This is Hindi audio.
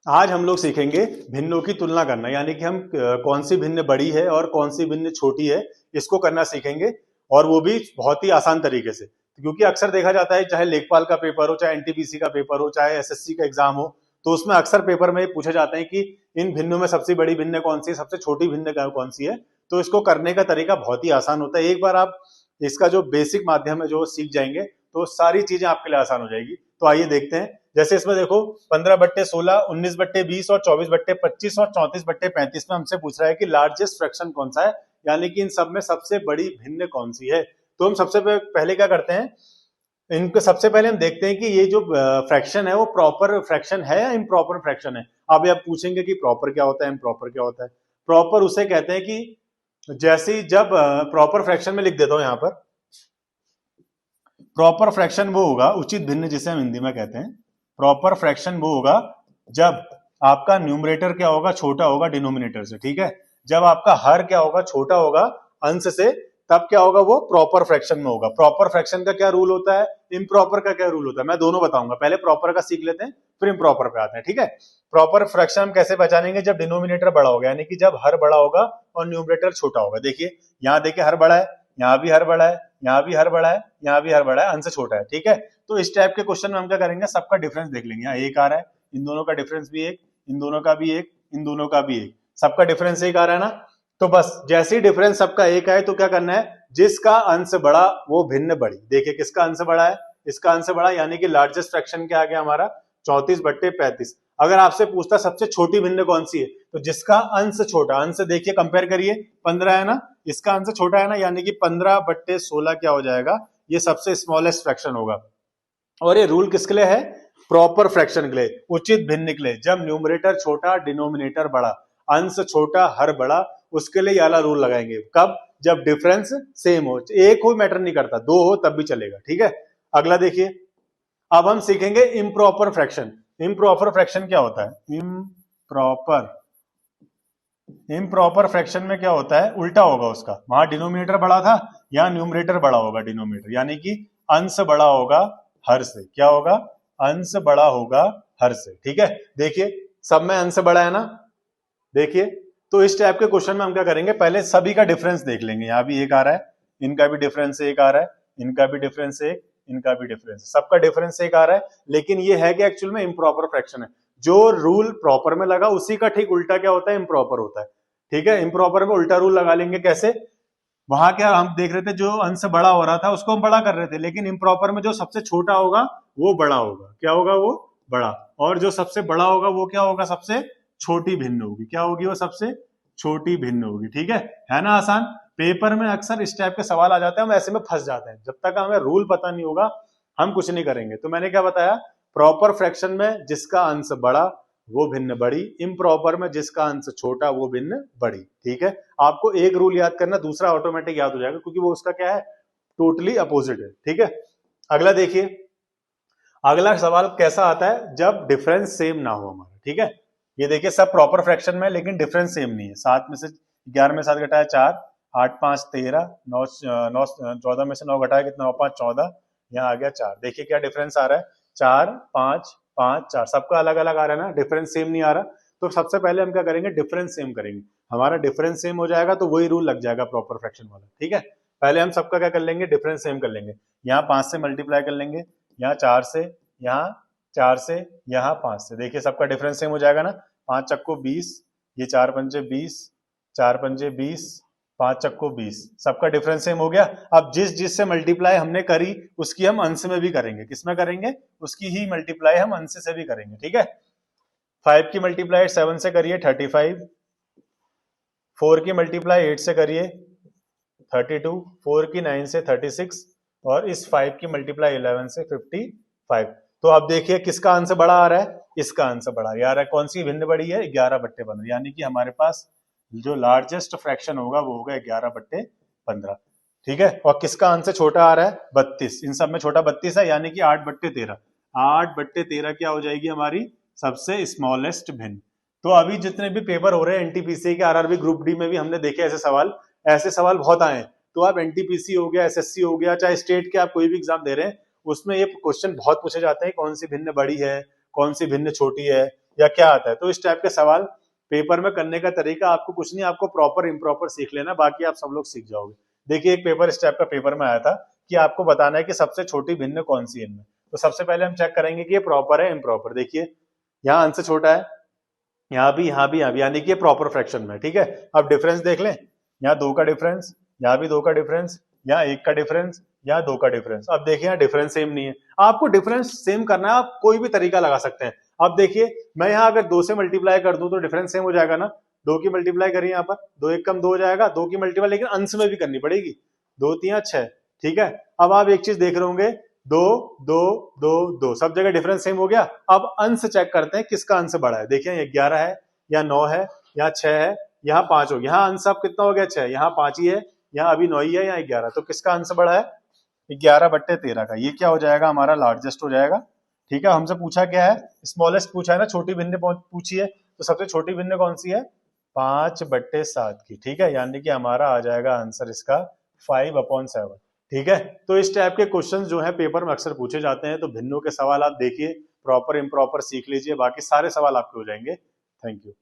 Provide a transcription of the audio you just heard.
आज हम लोग सीखेंगे भिन्नों की तुलना करना, यानी कि हम कौन सी भिन्न बड़ी है और कौन सी भिन्न छोटी है, इसको करना सीखेंगे। और वो भी बहुत ही आसान तरीके से, क्योंकि अक्सर देखा जाता है चाहे लेखपाल का पेपर हो, चाहे एनटीपीसी का पेपर हो, चाहे एसएससी का एग्जाम हो, तो उसमें अक्सर पेपर में पूछे जाते हैं कि इन भिन्नों में सबसे बड़ी भिन्न कौन सी है, सबसे छोटी भिन्न कौन सी है। तो इसको करने का तरीका बहुत ही आसान होता है। एक बार आप इसका जो बेसिक माध्यम है जो सीख जाएंगे तो सारी चीजें आपके लिए आसान हो जाएगी। तो आइए देखते हैं। जैसे इसमें देखो 15/16, 19/20 और 24/25 और 34/35 में हमसे पूछ रहा है कि लार्जेस्ट फ्रैक्शन कौन सा है, यानी कि इन सब में सबसे बड़ी भिन्न कौन सी है। तो हम सबसे पहले क्या करते हैं, इनको सबसे पहले हम देखते हैं कि ये जो फ्रैक्शन है वो प्रॉपर फ्रैक्शन है या इम्प्रॉपर फ्रैक्शन है। अब आप पूछेंगे कि प्रॉपर क्या होता है, इम्प्रॉपर क्या होता है। प्रॉपर उसे कहते हैं कि जैसे जब प्रॉपर फ्रैक्शन में लिख देता हूं यहां पर, प्रॉपर फ्रैक्शन वो होगा, उचित भिन्न जिसे हम हिंदी में कहते हैं, प्रॉपर फ्रैक्शन वो होगा जब आपका न्यूमरेटर क्या होगा, छोटा होगा डिनोमिनेटर से। ठीक है, जब आपका हर क्या होगा, छोटा होगा अंश से, तब क्या होगा, वो प्रॉपर फ्रैक्शन में होगा। प्रॉपर फ्रैक्शन का क्या रूल होता है, इम्प्रॉपर का क्या रूल होता है, मैं दोनों बताऊंगा। पहले प्रॉपर का सीख लेते हैं, फिर इम्प्रॉपर पे आते हैं। ठीक है, प्रॉपर फ्रैक्शन हम कैसे पहचानेंगे, जब डिनोमिनेटर बड़ा होगा, यानी कि जब हर बड़ा होगा और न्यूमरेटर छोटा होगा। देखिए यहां देखिए हर बड़ा है, यहाँ भी हर बड़ा है, यहाँ भी हर बड़ा है, यहाँ भी हर बड़ा है, अंश छोटा है। ठीक है, तो इस टाइप के क्वेश्चन में हम क्या करेंगे, सबका डिफरेंस देख लेंगे। यहाँ एक आ रहा है, इन दोनों का डिफरेंस भी एक, इन दोनों का भी एक, इन दोनों का भी एक, सबका डिफरेंस एक आ रहा है ना। तो बस जैसे ही डिफरेंस सबका एक आए तो क्या करना है, जिसका अंश बड़ा वो भिन्न बड़ी। देखिए किसका अंश बड़ा है, इसका अंश बड़ा, यानी कि लार्जेस्ट फ्रैक्शन क्या आ गया हमारा, 34/35। अगर आपसे पूछता सबसे छोटी भिन्न कौन सी है, तो जिसका अंश छोटा, अंश देखिए कंपेयर करिए, 15 है ना, इसका अंश छोटा है ना, यानी कि 15/16 क्या हो जाएगा, ये सबसे स्मॉलेस्ट फ्रैक्शन होगा। और ये रूल किसके लिए है, प्रॉपर फ्रैक्शन के लिए, उचित भिन्न के लिए। जब न्यूमरेटर छोटा डिनोमिनेटर बड़ा, अंश छोटा हर बड़ा, उसके लिए वाला रूल लगाएंगे। कब, जब डिफरेंस सेम हो, एक हो मैटर नहीं करता, दो हो तब भी चलेगा। ठीक है, अगला देखिए। अब हम सीखेंगे इम्प्रॉपर फ्रैक्शन। इम्प्रॉपर फ्रैक्शन क्या होता है, इम्प्रॉपर फ्रैक्शन में क्या होता है, उल्टा होगा उसका, वहां डिनोमिनेटर बड़ा था, यहाँ न्यूमरेटर बड़ा होगा डिनोमिनेटर, यानी कि अंश बड़ा होगा हर से। क्या होगा, अंश बड़ा होगा हर से। ठीक है, देखिए सब में अंश बड़ा है ना। देखिए तो इस टाइप के क्वेश्चन में हम क्या करेंगे, पहले सभी का डिफरेंस देख लेंगे। यहाँ भी एक आ रहा है, इनका भी डिफरेंस एक आ रहा है, इनका भी डिफरेंस एक, इनका भी डिफरेंस, सबका डिफरेंस एक आ रहा है। लेकिन ये है कि एक्चुअल में इम्प्रॉपर फ्रैक्शन है। जो रूल प्रॉपर में लगा उसी का ठीक उल्टा क्या होता है, इम्प्रॉपर होता है। ठीक है, इम्प्रॉपर में उल्टा रूल लगा लेंगे। कैसे, वहां क्या हम देख रहे थे, जो अंश बड़ा हो रहा था उसको हम बड़ा कर रहे थे, लेकिन इम्प्रॉपर में जो सबसे छोटा होगा वो बड़ा होगा। क्या होगा, वो बड़ा। और जो सबसे बड़ा होगा वो क्या होगा, सबसे छोटी भिन्न होगी। क्या होगी, वो सबसे छोटी भिन्न होगी। ठीक है ना, आसान। पेपर में अक्सर इस टाइप के सवाल आ जाते हैं, हम ऐसे में फंस जाते हैं। जब तक हमें रूल पता नहीं होगा हम कुछ नहीं करेंगे। तो मैंने क्या बताया, प्रॉपर फ्रैक्शन में जिसका अंश बड़ा वो भिन्न बड़ी, इम्प्रॉपर में जिसका अंश छोटा वो भिन्न बड़ी। ठीक है, आपको एक रूल याद करना, दूसरा ऑटोमेटिक याद हो जाएगा, क्योंकि वो उसका क्या है, टोटली अपोजिट है। ठीक है, अगला देखिए। अगला सवाल कैसा आता है, जब डिफरेंस सेम ना हो हमारा। ठीक है, ये देखिए सब प्रॉपर फ्रैक्शन में, लेकिन डिफरेंस सेम नहीं है। 7 में से 11 में 7 घटाया 4, 8 5 13, 9 14 में से 9 घटाया कितना, 9 5 14, यहाँ आ गया 4। देखिए क्या डिफरेंस आ रहा है, 4 5 5 4, सबका अलग अलग आ रहा है ना, डिफरेंस सेम नहीं आ रहा। तो सबसे पहले हम क्या करेंगे, डिफरेंस सेम करेंगे। हमारा डिफरेंस सेम हो जाएगा तो वही रूल लग जाएगा प्रॉपर फ्रैक्शन वाला। ठीक है, पहले हम सबका क्या कर लेंगे, डिफरेंस सेम कर लेंगे। यहाँ 5 से मल्टीप्लाई कर लेंगे, यहाँ 4 से, यहाँ 4 से, यहाँ 5 से। देखिए सबका डिफरेंस सेम हो जाएगा ना, 5 चक्को 20, ये 4 पंजे 20, 4 पंजे 20, 5 चक्को 20, सबका डिफरेंस सेम हो गया। अब जिस जिस से मल्टीप्लाई हमने करी उसकी हम अंश में भी करेंगे। किसमें करेंगे, उसकी ही मल्टीप्लाई हम अंश से भी करेंगे। ठीक है, 5 की मल्टीप्लाई 7 से करिए 35, 4 की मल्टीप्लाई 8 से करिए 32, 4 की 9 से 36, और इस 5 की मल्टीप्लाई 11 से 55। तो अब देखिए किसका अंश बड़ा आ रहा है, इसका अंश बड़ा आ रहा है। कौन सी भिन्न बड़ी है, 11/15, यानी कि हमारे पास जो लार्जेस्ट फ्रैक्शन होगा वो होगा 11/15। ठीक है, और किसका अंश छोटा आ रहा है, 32, इन सब में छोटा 32 है, यानी कि 8/13। 8/13 क्या हो जाएगी हमारी सबसे स्मॉलेस्ट भिन्न। तो अभी जितने भी पेपर हो रहे हैं एनटीपीसी के, आरआरबी ग्रुप डी में भी हमने देखे ऐसे सवाल बहुत आए हैं। तो आप एनटीपीसी हो गया, एसएससी हो गया, चाहे स्टेट के आप कोई भी एग्जाम दे रहे हैं, उसमें ये क्वेश्चन बहुत पूछे जाते हैं, कौन सी भिन्न बड़ी है, कौन सी भिन्न छोटी है, या क्या आता है। तो इस टाइप के सवाल पेपर में करने का तरीका आपको कुछ नहीं, आपको प्रॉपर इम्प्रॉपर सीख लेना, बाकी आप सब लोग सीख जाओगे। देखिए एक पेपर इस टाइप का पेपर में आया था कि आपको बताना है कि सबसे छोटी भिन्न कौन सी है इनमें। तो सबसे पहले हम चेक करेंगे कि ये प्रॉपर है इम्प्रॉपर। देखिए यहाँ अंश छोटा है, यहाँ भी यहाँ भी यहाँ भी, यानी कि ये प्रॉपर फ्रैक्शन में, ठीक है। अब डिफरेंस देख लें, यहाँ 2 का डिफरेंस, यहाँ भी 2 का डिफरेंस, यहाँ 1 का डिफरेंस, यहाँ 2 का डिफरेंस। अब देखिए यहाँ डिफरेंस सेम नहीं है, आपको डिफरेंस सेम करना है, आप कोई भी तरीका लगा सकते हैं। अब देखिए मैं यहाँ अगर 2 से मल्टीप्लाई कर दूं तो डिफरेंस सेम हो जाएगा ना। 2 की मल्टीप्लाई करिए, यहाँ पर 2 1 कम 2 हो जाएगा, 2 की मल्टीप्लाई लेकिन अंश में भी करनी पड़ेगी, 2 3 6, ठीक है। अब आप एक चीज देख रहे होंगे, 2 2 2 2 सब जगह डिफरेंस सेम हो गया। अब अंश चेक करते हैं किसका अंश बड़ा है। देखिए ये 11 है, या 9 है, या 6 है, यहाँ 5 हो गया। यहाँ अंश अब कितना हो गया, 6, यहाँ 5 ही है, यहाँ अभी 9 ही है, यहाँ 11। तो किसका अंश बड़ा है, 11/13 का। ये क्या हो जाएगा, हमारा लार्जेस्ट हो जाएगा, ठीक है। हमसे पूछा क्या है, स्मॉलेस्ट पूछा है ना, छोटी भिन्न पूछी है, तो सबसे छोटी भिन्न कौन सी है, 5/7 की, ठीक है। यानी कि हमारा आ जाएगा आंसर इसका 5/7, ठीक है। तो इस टाइप के क्वेश्चन जो है पेपर में अक्सर पूछे जाते हैं। तो भिन्नों के सवाल आप देखिए, प्रॉपर इम्प्रॉपर सीख लीजिए, बाकी सारे सवाल आपके हो जाएंगे। Thank you.